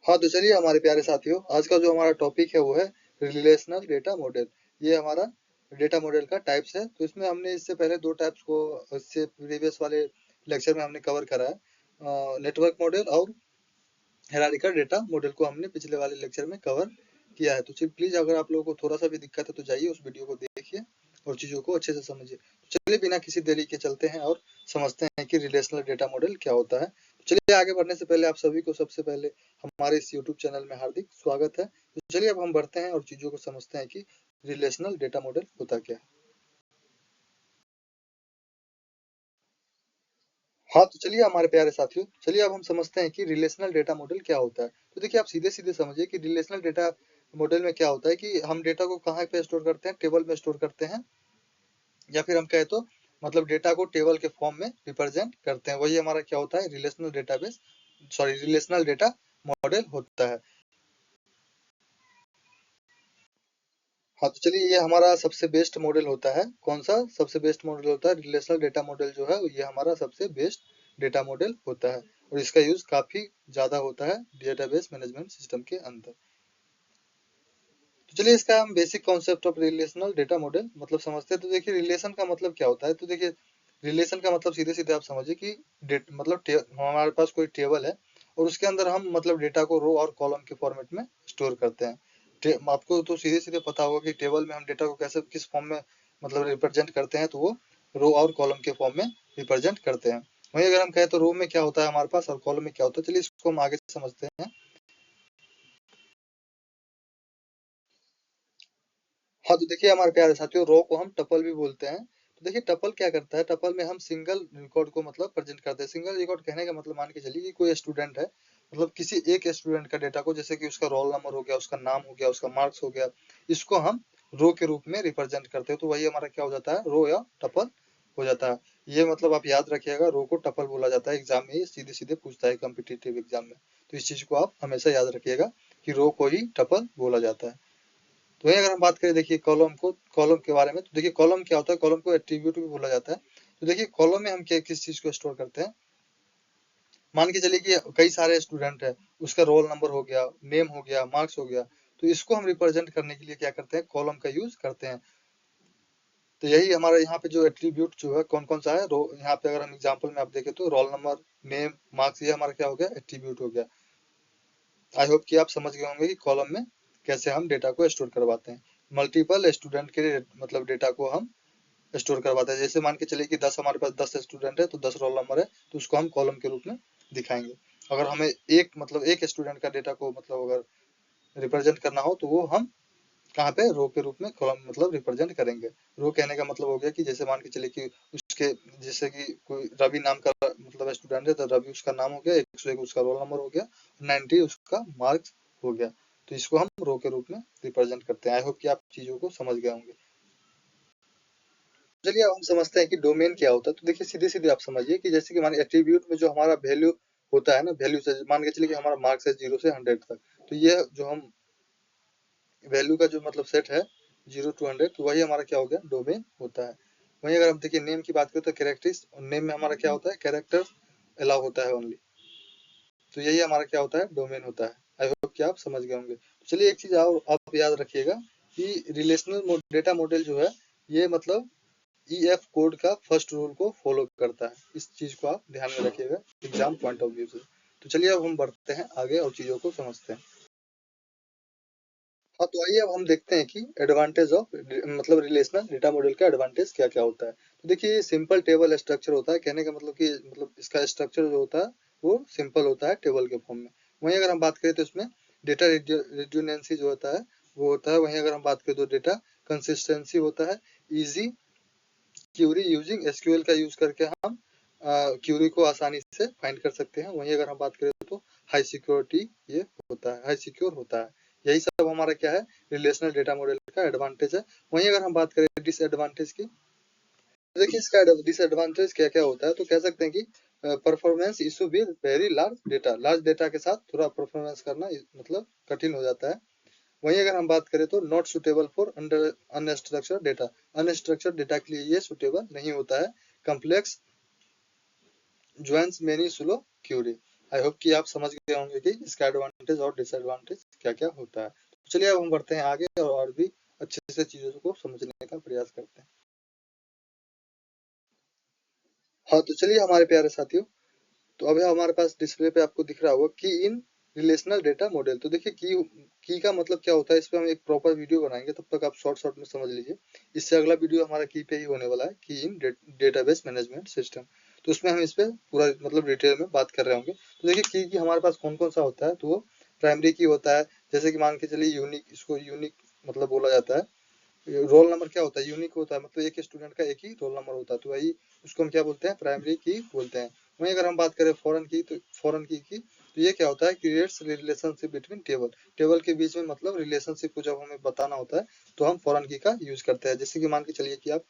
हाँ, तो चलिए हमारे प्यारे साथियों, आज का जो हमारा टॉपिक है वो है रिलेशनल डेटा मॉडल। ये हमारा डेटा मॉडल का टाइप्स है। तो इसमें हमने इससे पहले दो टाइप्स को इससे प्रीवियस वाले लेक्चर में हमने कवर करा है। नेटवर्क मॉडल और हायरार्किकल डेटा मॉडल को हमने पिछले वाले लेक्चर में कवर किया है। तो प्लीज अगर आप लोगों को थोड़ा सा भी दिक्कत है तो जाइए उस वीडियो को देखिए और चीजों को अच्छे से समझिए। तो चलिए बिना किसी देरी के चलते हैं और समझते हैं कि रिलेशनल डेटा मॉडल क्या होता है। तो चलिए आगे बढ़ने से पहले आप सभी को सबसे पहले हमारे इस यूट्यूब चैनल में हार्दिक स्वागत है। तो चलिए अब हम बढ़ते हैं और चीजों को समझते हैं कि रिलेशनल डेटा मॉडल होता क्या है। हाँ, तो चलिए हमारे प्यारे साथियों, चलिए अब हम समझते हैं कि रिलेशनल डेटा मॉडल क्या होता है। तो देखिए आप सीधे सीधे समझिए कि रिलेशनल डेटा मॉडल में क्या होता है कि हम डेटा को कहाँ पे स्टोर करते हैं, टेबल में स्टोर करते हैं, या फिर हम कहें तो मतलब डेटा को टेबल के फॉर्म में रिप्रेजेंट करते हैं। वही हमारा क्या होता है, relational database, sorry relational data model होता है। हाँ, तो चलिए ये हमारा सबसे बेस्ट मॉडल होता है। कौन सा सबसे बेस्ट मॉडल होता है? रिलेशनल डेटा मॉडल जो है ये हमारा सबसे बेस्ट डेटा मॉडल होता है और इसका यूज काफी ज्यादा होता है डेटाबेस मैनेजमेंट सिस्टम के अंदर। तो चलिए इसका हम basic concept of relational data model मतलब समझते हैं। तो देखिए रिलेशन का मतलब क्या होता है। तो देखिए रिलेशन का मतलब सीधे सीधे आप समझिए कि मतलब हमारे पास कोई टेबल है और उसके अंदर हम मतलब डेटा को रो और कॉलम के फॉर्मेट में स्टोर करते हैं। आपको तो सीधे सीधे पता होगा कि टेबल में हम डेटा को कैसे किस फॉर्म में मतलब रिप्रेजेंट करते हैं, तो वो रो और कॉलम के फॉर्म में रिप्रेजेंट करते हैं। वहीं अगर हम कहें तो रो में क्या होता है हमारे पास और कॉलम में क्या होता है, चलिए इसको हम आगे समझते हैं। हाँ, तो देखिए हमारे प्यारे साथियों, रो को हम टपल भी बोलते हैं। तो देखिए टपल क्या करता है, टपल में हम सिंगल रिकॉर्ड को मतलब प्रेजेंट करते हैं। सिंगल रिकॉर्ड कहने का मतलब मान के चलिए कि कोई स्टूडेंट है, मतलब किसी एक स्टूडेंट का डेटा को, जैसे कि उसका रोल नंबर हो गया, उसका नाम हो गया, उसका मार्क्स हो गया, इसको हम रो के रूप में रिप्रेजेंट करते हैं। तो वही हमारा क्या हो जाता है, रो या टपल हो जाता है। ये मतलब आप याद रखिएगा, रो को टपल बोला जाता है। एग्जाम में ये सीधे सीधे पूछता है कॉम्पिटिटिव एग्जाम में। तो इस चीज को आप हमेशा याद रखिएगा कि रो को ही टपल बोला जाता है। तो वही अगर हम बात करें देखिए कॉलम के बारे में, तो देखिए कॉलम क्या होता है, कॉलम को एट्रीब्यूट भी बोला जाता है। तो देखिए कॉलम में हम क्या किस चीज को स्टोर करते हैं, मान के चलिए कि कई सारे स्टूडेंट है, उसका रोल नंबर हो गया, नेम हो गया, मार्क्स हो गया, तो इसको हम रिप्रेजेंट करने के लिए क्या करते हैं, कॉलम का यूज करते हैं। तो यही हमारा यहाँ पे जो एट्रीब्यूट जो है कौन कौन सा है, रो यहाँ पे अगर हम एग्जाम्पल में आप देखें तो रोल नंबर, नेम, मार्क्स, ये हमारा क्या हो गया, एट्रीब्यूट हो गया। आई होप कि आप समझ गए होंगे कि कॉलम में कैसे हम डेटा को स्टोर करवाते हैं। मल्टीपल स्टूडेंट के मतलब डेटा को हम स्टोर करवाता है। जैसे मान के चलिए कि 10 हमारे पास 10 स्टूडेंट है, तो 10 रोल नंबर है, तो उसको हम कॉलम के रूप में दिखाएंगे। अगर हमें एक स्टूडेंट का डेटा को मतलब अगर रिप्रेजेंट करना हो तो वो हम कहाँ पे, रो के रूप में कॉलम मतलब रिप्रेजेंट करेंगे। रो कहने का मतलब हो गया कि जैसे मान के चलिए कि उसके, जैसे कि कोई रवि नाम का मतलब स्टूडेंट है, तो रवि उसका नाम हो गया, 101 उसका रोल नंबर हो गया, 90 उसका मार्क्स हो गया। तो इसको हम रो के रूप में रिप्रेजेंट करते हैं। आई होप कि आप चीजों को समझ गए होंगे। चलिए अब हम समझते हैं कि डोमेन क्या होता है। तो देखिए सीधे सीधे आप समझिए कि जैसे कि मान एट्रीब्यूट में जो हमारा वैल्यू होता है ना, वैल्यू से मान के चलिए कि हमारा मार्क्स है 0 से 100 तक, तो ये जो हम वैल्यू का जो मतलब सेट है 0 to 100, तो वही हमारा क्या हो गया, डोमेन होता है। वहीं अगर हम देखिए नेम की बात करें तो कैरेक्टरिस्ट, नेम में हमारा क्या होता है, कैरेक्टर अलाउ होता है ओनली। तो यही हमारा क्या होता है, डोमेन होता है। आई होप कि आप समझ गए होंगे। तो चलिए एक चीज और आप याद रखिएगा कि रिलेशनल डेटा मॉडल जो है ये मतलब ईएफ कोड का फर्स्ट रूल को फॉलो करता है। इस चीज को आप ध्यान में रखिएगा एग्जाम पॉइंट ऑफ व्यू से। तो चलिए अब हम बढ़ते हैं आगे और चीजों को समझते हैं। हाँ, तो आइए अब हम देखते हैं कि एडवांटेज ऑफ मतलब रिलेशनल डेटा मॉडल का एडवांटेज क्या क्या होता है। तो देखिए सिंपल टेबल स्ट्रक्चर होता है, कहने का मतलब कि मतलब इसका स्ट्रक्चर जो होता है वो सिंपल होता है टेबल के फॉर्म में। वहीं अगर हम बात करें तो इसमें डेटा रिड्यूनेंसी जो होता है वो होता है। वहीं अगर हम बात करें तो डेटा कंसिस्टेंसी होता है। इजी क्यूरी यूजिंग एसक्यूएल का यूज करके हम क्यूरी को आसानी से फाइंड कर सकते हैं। वहीं अगर हम बात करें तो हाई सिक्योरिटी ये होता है, हाई सिक्योर होता है। यही सब हमारा क्या है, रिलेशनल डेटा मॉडल का एडवांटेज है। वहीं अगर हम बात करें डिसएडवांटेज की, तो देखिए इसका डिसएडवांटेज क्या क्या होता है, तो कह सकते हैं कि performance issue with very large data के साथ थोड़ा परफॉर्मेंस करना मतलब कठिन हो जाता है। वहीं अगर हम बात करें तो not suitable for under unstructured data, unstructured data के लिए ये सुटेबल नहीं होता है। Complex joins many slow query. I hope कि आप समझ गए होंगे कि इसका एडवांटेज और डिसएडवांटेज क्या क्या होता है। तो चलिए अब हम बढ़ते हैं आगे और भी अच्छे से चीजों को समझने का प्रयास करते हैं। हाँ तो चलिए हमारे प्यारे साथियों, तो अभी हमारे पास डिस्प्ले पे आपको दिख रहा होगा की इन रिलेशनल डेटा मॉडल। तो देखिए की का मतलब क्या होता है, इस पे हम एक प्रॉपर वीडियो बनाएंगे, तब तक आप शॉर्ट शॉर्ट में समझ लीजिए। इससे अगला वीडियो हमारा की पे ही होने वाला है, की इन डेटाबेस मैनेजमेंट सिस्टम। तो उसमें हम इस पे पूरा मतलब डिटेल में बात कर रहे होंगे। तो देखिए की हमारे पास कौन कौन सा होता है, तो वो प्राइमरी की होता है, जैसे कि मान के चलिए यूनिक, इसको यूनिक मतलब बोला जाता है। रोल नंबर क्या होता है, यूनिक होता है, मतलब एक स्टूडेंट का एक ही रोल नंबर होता है, तो वही उसको हम क्या बोलते हैं, प्राइमरी की बोलते हैं। वहीं अगर हम बात करें फॉरेन की, तो फॉरेन की तो ये क्या होता है, creates relationship between table. Table के बीच में मतलब रिलेशनशिप को जब हमें बताना होता है तो हम फॉरेन की का यूज करते हैं। जैसे कि मान के चलिए कि आप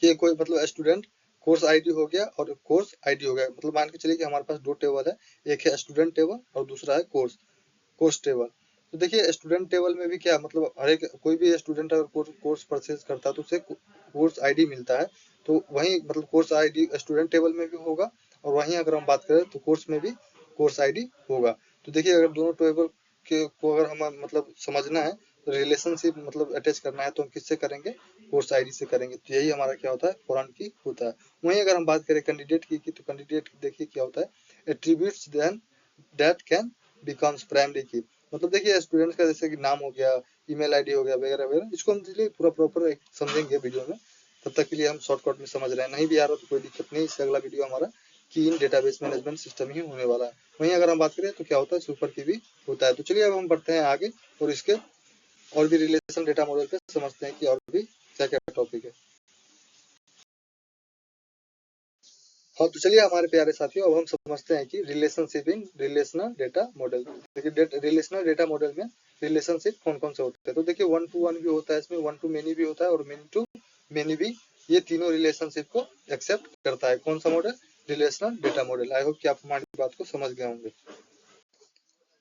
कि कोई मतलब स्टूडेंट कोर्स आईडी हो गया और कोर्स आईडी हो गया, मतलब मान के चलिए कि हमारे पास दो टेबल है, एक है स्टूडेंट टेबल और दूसरा है कोर्स टेबल। तो देखिए स्टूडेंट टेबल में भी क्या मतलब हर एक कोई भी स्टूडेंट अगर कोर्स परचेज करता है तो उसे कोर्स आईडी मिलता है। तो वहीं मतलब कोर्स आईडी स्टूडेंट टेबल में भी होगा, और वहीं अगर हम बात करें तो कोर्स में भी कोर्स आईडी होगा। तो देखिए अगर दोनों टेबल के को अगर हम मतलब समझना है, तो रिलेशनशिप मतलब अटैच करना है, तो हम किससे करेंगे, कोर्स आईडी से करेंगे। तो यही हमारा क्या होता है, फॉरेन की होता है। वहीं अगर हम बात करें कैंडिडेट की तो कैंडिडेट देखिए क्या होता है, attributes then that can becomes primary key. मतलब देखिए स्टूडेंट्स का जैसे कि नाम हो गया, ईमेल आईडी हो गया, वगैरह वगैरह, इसको हम चलिए पूरा प्रॉपर समझेंगे वीडियो में। तब तक के लिए हम शॉर्टकट में समझ रहे हैं, नहीं भी आ रहा तो कोई दिक्कत नहीं, इससे अगला वीडियो हमारा की इन डेटाबेस मैनेजमेंट सिस्टम ही होने वाला है। वहीं अगर हम बात करें तो क्या होता है, सुपर की भी होता है। तो चलिए अब हम बढ़ते हैं आगे और इसके और भी रिलेशन डेटा मॉडल पे समझते हैं कि और भी क्या क्या टॉपिक है। हाँ तो चलिए हमारे प्यारे साथियों, अब हम समझते हैं कि relationship in relational data model. देखिए रिलेशनल डेटा मॉडल में रिलेशनशिप कौन कौन से होते हैं। तो देखिए वन टू वन भी होता है, इसमें वन टू मेनी भी होता है, और मेनी टू मेनी भी। ये तीनों रिलेशनशिप को एक्सेप्ट करता है। कौन सा मॉडल, रिलेशनल डेटा मॉडल। आई होप कि आप हमारी बात को समझ गए होंगे।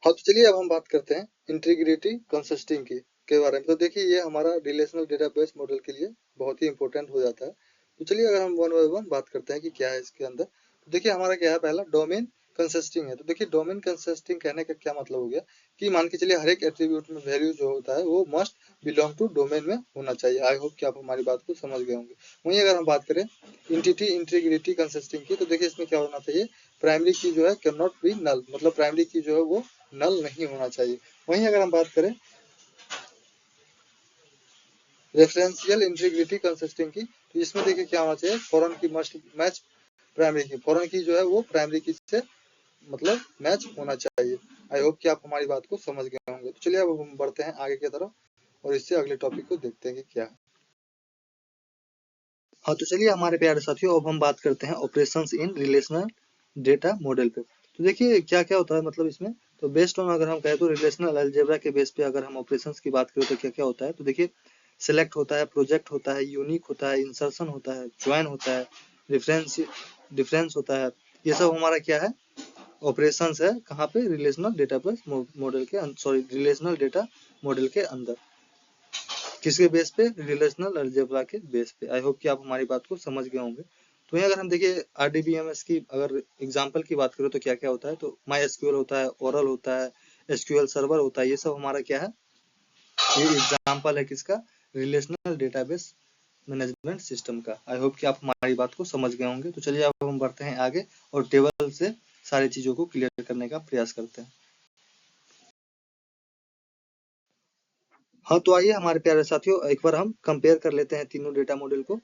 हाँ तो चलिए अब हम बात करते हैं इंटीग्रिटी कंसिस्टिंग की के बारे में। तो देखिए ये हमारा रिलेशनल डेटाबेस मॉडल के लिए बहुत ही इंपॉर्टेंट हो जाता है। तो चलिए अगर हम वन बाय वन बात करते हैं कि क्या है इसके अंदर। तो देखिए हमारा क्या है, पहला डोमेन कंसिस्टिंग है। तो देखिए डोमेन कंसिस्टिंग कहने का क्या मतलब हो गया, कि मान के चलिए हर एक एट्रीब्यूट में वैल्यू जो होता है वो मस्ट बिलोंग टू डोमेन में होना चाहिए। आई होप कि आप हमारी बात को समझ गए होंगे। वहीं अगर हम बात करें इंटिटी इंटीग्रिटी कंसिस्टिंग की, तो देखिए इसमें क्या होना चाहिए, प्राइमरी की जो है कैन नॉट बी नल, मतलब प्राइमरी की जो है वो नल नहीं होना चाहिए। वहीं अगर हम बात करें रेफरेंशियल इंटीग्रिटी कंसिस्टिंग की, तो इसमें देखिए क्या होना चाहिए, फॉरेन की मस्ट मैच प्राइमरी की, फॉरेन की जो है वो प्राइमरी की से मतलब मैच होना चाहिए। आई होप कि आप हमारी बात को समझ गए होंगे। तो चलिए अब हम बढ़ते हैं आगे की तरफ और इससे अगले टॉपिक को देखते हैं कि क्या है। हाँ तो चलिए हमारे प्यारे साथियों, अब हम बात करते हैं operations in relational data model पे। तो देखिए क्या क्या होता है मतलब इसमें। तो बेस्ड ऑन अगर हम कहें तो रिलेशनल अलजेब्रा के बेस पे अगर हम ऑपरेशंस की बात करें तो क्या क्या होता है। तो देखिए सेलेक्ट होता है, प्रोजेक्ट होता है, यूनिक होता है, इंसर्शन होता है, ज्वाइन होता है, डिफरेंस डिफरेंस होता है। ये सब हमारा क्या है, ऑपरेशंस है। कहाँ पे, रिलेशनल डेटाबेस मॉडल के सॉरी रिलेशनल डेटा मॉडल के अंदर। किसके बेस पे, रिलेशनल अलजेब्रा के बेस पे। आई होप कि आप हमारी बात को समझ गए होंगे। तो यहाँ अगर हम देखिए आरडीबीएमएस की अगर एग्जांपल की बात करें तो क्या क्या होता है। तो माई एसक्यूएल होता है, ओरल होता है, एसक्यूएल सर्वर होता है। ये सब हमारा क्या है, ये एग्जांपल है किसका, रिलेशनल डेटाबेस मैनेजमेंट सिस्टम का। आई होप कि आप हमारी बात को समझ गए होंगे। तो चलिए अब हम बढ़ते हैं आगे और टेबल से सारी चीजों को क्लियर करने का प्रयास करते हैं। हाँ तो आइए हमारे प्यारे साथियों, एक बार हम कंपेयर कर लेते हैं तीनों डेटा मॉडल को,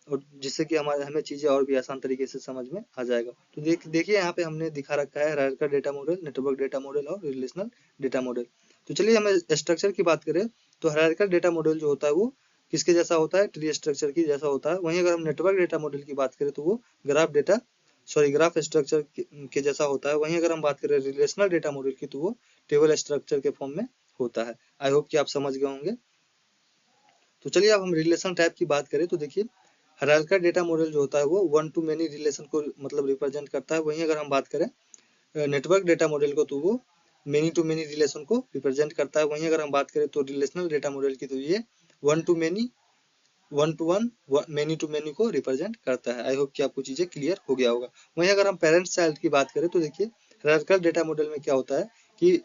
और जिससे कि हमारे हमें चीजें और भी आसान तरीके से समझ में आ जाएगा। तो देखिए यहाँ पे हमने दिखा रखा है hierarchical data model, network data model और रिलेशनल डेटा मॉडल। तो चलिए हमें स्ट्रक्चर की बात करें तो हायरार्किकल डेटा मॉडल जो होता है वो किसके जैसा होता है, ट्री स्ट्रक्चर की जैसा होता है। वहीं अगर हम नेटवर्क डेटा मॉडल की बात करें तो वो ग्राफ स्ट्रक्चर के जैसा होता है। वहीं अगर हम बात करें रिलेशनल डेटा मॉडल की तो वो टेबल स्ट्रक्चर के फॉर्म में होता है। आई होप कि आप समझ गए होंगे। तो चलिए अब हम रिलेशन टाइप की बात करें तो देखिए हायरार्किकल डेटा मॉडल जो होता है वो वन टू मेनी रिलेशन को मतलब रिप्रेजेंट करता है। वहीं अगर हम बात करें नेटवर्क डेटा मॉडल को तो वो मेनी टू मेनी रिलेशन को रिप्रेजेंट करता है। वहीं अगर हम बात करें तो रिलेशनल डेटा मॉडल की तो ये one to many one to one, many to many को रिप्रेजेंट करता है। आई होप कि आपको चीजें क्लियर हो गया होगा। वहीं अगर हम पेरेंट्स चाइल्ड की बात करें तो देखिए हायरार्किकल डेटा मॉडल में क्या होता है कि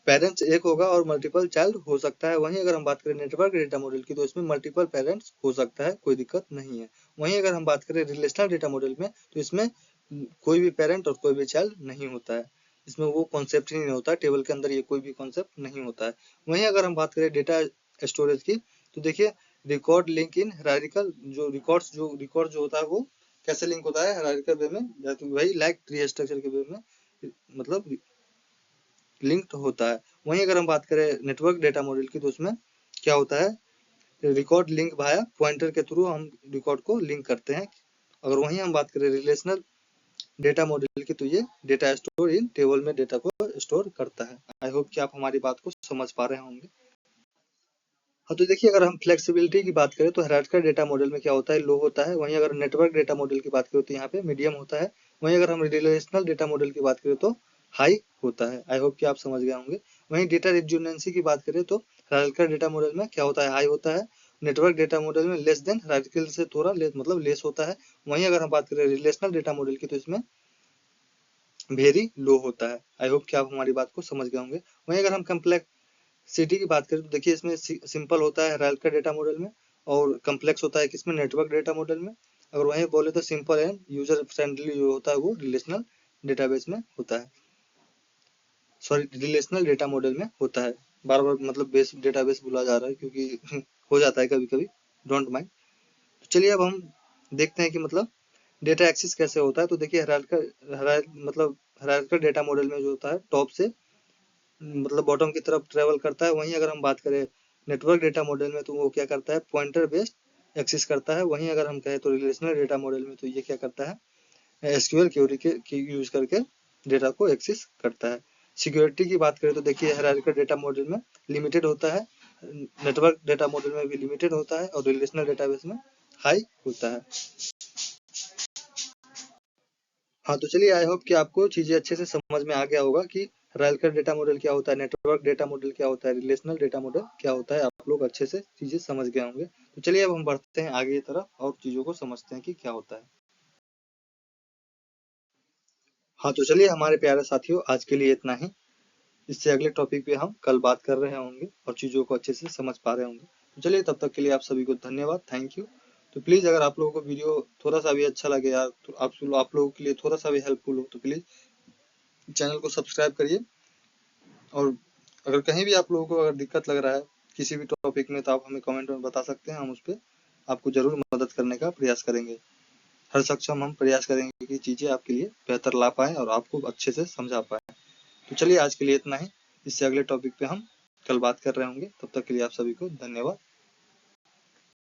पेरेंट्स एक होगा और मल्टीपल चाइल्ड हो सकता है। वहीं अगर हम बात करें नेटवर्क डेटा मॉडल की तो इसमें मल्टीपल पेरेंट्स हो सकता है, कोई दिक्कत नहीं है। वहीं अगर हम बात करें रिलेशनल डेटा मॉडल में तो इसमें कोई भी पेरेंट और कोई भी चाइल्ड नहीं होता है, इसमें वो कॉन्सेप्ट ही नहीं होता, टेबल के अंदर ये कोई भी कॉन्सेप्ट नहीं होता है। वहीं अगर हम बात करें डेटा स्टोरेज की तो देखिए रिकॉर्ड लिंक इन हायरार्किकल, जो रिकॉर्ड जो होता है वो कैसे लिंक होता है हायरार्किकल वे में, वही लाइक ट्री स्ट्रक्चर के वे में मतलब लिंक्ड होता है। वहीं अगर हम बात करें नेटवर्क डेटा मॉडल की तो उसमें क्या होता है रिकॉर्ड लिंक भाया पॉइंटर के थ्रू हम रिकॉर्ड को लिंक करते हैं। अगर वहीं हम बात करें रिलेशनल डेटा मॉडल की तो ये डेटा स्टोर इन टेबल में डेटा को स्टोर करता है। आई होप कि आप हमारी बात को समझ पा रहे होंगे। हाँ तो देखिए अगर हम फ्लेक्सिबिलिटी की बात करें तो हायरार्किकल डेटा मॉडल में क्या होता है लो होता है। वहीं अगर नेटवर्क डेटा मॉडल की बात करें तो यहाँ पे मीडियम होता है। वहीं अगर हम रिलेशनल डेटा मॉडल की बात करें तो हाई होता है। आई होप कि आप समझ गए होंगे। वहीं डेटा रिडंडेंसी की बात करें तो हायरार्किकल डेटा मॉडल में क्या होता है हाई होता है। नेटवर्क डेटा मॉडल में लेस देन हायरार्किकल से थोड़ा मतलब लेस होता है। वहीं अगर हम बात करें रिलेशनल डेटा मॉडल की तो इसमें वेरी लो होता है। आई होप कि आप हमारी बात को समझ गए होंगे। वहीं अगर हम कम्प्लेक्सिटी की बात करें तो देखिए इसमें सिंपल होता है हायरार्किकल डेटा मॉडल में और कम्प्लेक्स होता है किसमें नेटवर्क डेटा मॉडल में। अगर वहीं बोले तो सिंपल एंड यूजर फ्रेंडली जो होता है वो रिलेशनल डेटाबेस में होता है, सॉरी रिलेशनल डेटा मॉडल में होता है। बार बार मतलब बेस डेटाबेस बोला जा रहा है क्योंकि हो जाता है कभी कभी, डोंट माइंड। तो चलिए अब हम देखते हैं कि मतलब डेटा एक्सेस कैसे होता है। तो देखिए हायरार्किकल डेटा मॉडल में जो होता है टॉप से मतलब बॉटम की तरफ ट्रेवल करता है। वहीं अगर हम बात करें नेटवर्क डेटा मॉडल में तो वो क्या करता है पॉइंटर बेस्ड एक्सेस करता है। वहीं अगर हम कहें तो रिलेशनल डेटा मॉडल में तो ये क्या करता है एसक्यूएल क्वेरी के यूज करके डेटा को एक्सेस करता है। सिक्योरिटी की बात करें तो देखिए हायरार्किकल डेटा मॉडल में लिमिटेड होता है, नेटवर्क डेटा मॉडल में भी लिमिटेड होता है और रिलेशनल डेटाबेस में हाई होता है। हाँ तो चलिए आई होप कि आपको चीजें अच्छे से समझ में आ गया होगा कि हायरार्किकल डेटा मॉडल क्या होता है, नेटवर्क डेटा मॉडल क्या होता है, रिलेशनल डेटा मॉडल क्या होता है। आप लोग अच्छे से चीजें समझ गए होंगे। तो चलिए अब हम बढ़ते हैं आगे की तरफ और चीजों को समझते हैं कि क्या होता है। हाँ तो चलिए हमारे प्यारे साथियों आज के लिए इतना ही। इससे अगले टॉपिक पे हम कल बात कर रहे होंगे और चीजों को अच्छे से समझ पा रहे होंगे। तो चलिए तब तक के लिए आप सभी को धन्यवाद, थैंक यू। तो प्लीज अगर आप लोगों को वीडियो थोड़ा सा भी अच्छा लगे यार तो आप लोगों के लिए थोड़ा सा भी हेल्पफुल हो तो प्लीज चैनल को सब्सक्राइब करिए। और अगर कहीं भी आप लोगों को अगर दिक्कत लग रहा है किसी भी टॉपिक में तो आप हमें कमेंट में बता सकते हैं, हम उस पर आपको जरूर मदद करने का प्रयास करेंगे। हर सक्षम हम प्रयास करेंगे कि चीजें आपके लिए बेहतर ला पाए और आपको अच्छे से समझा पाए। तो चलिए आज के लिए इतना ही। इससे अगले टॉपिक पे हम कल बात कर रहे होंगे। तब तक के लिए आप सभी को धन्यवाद।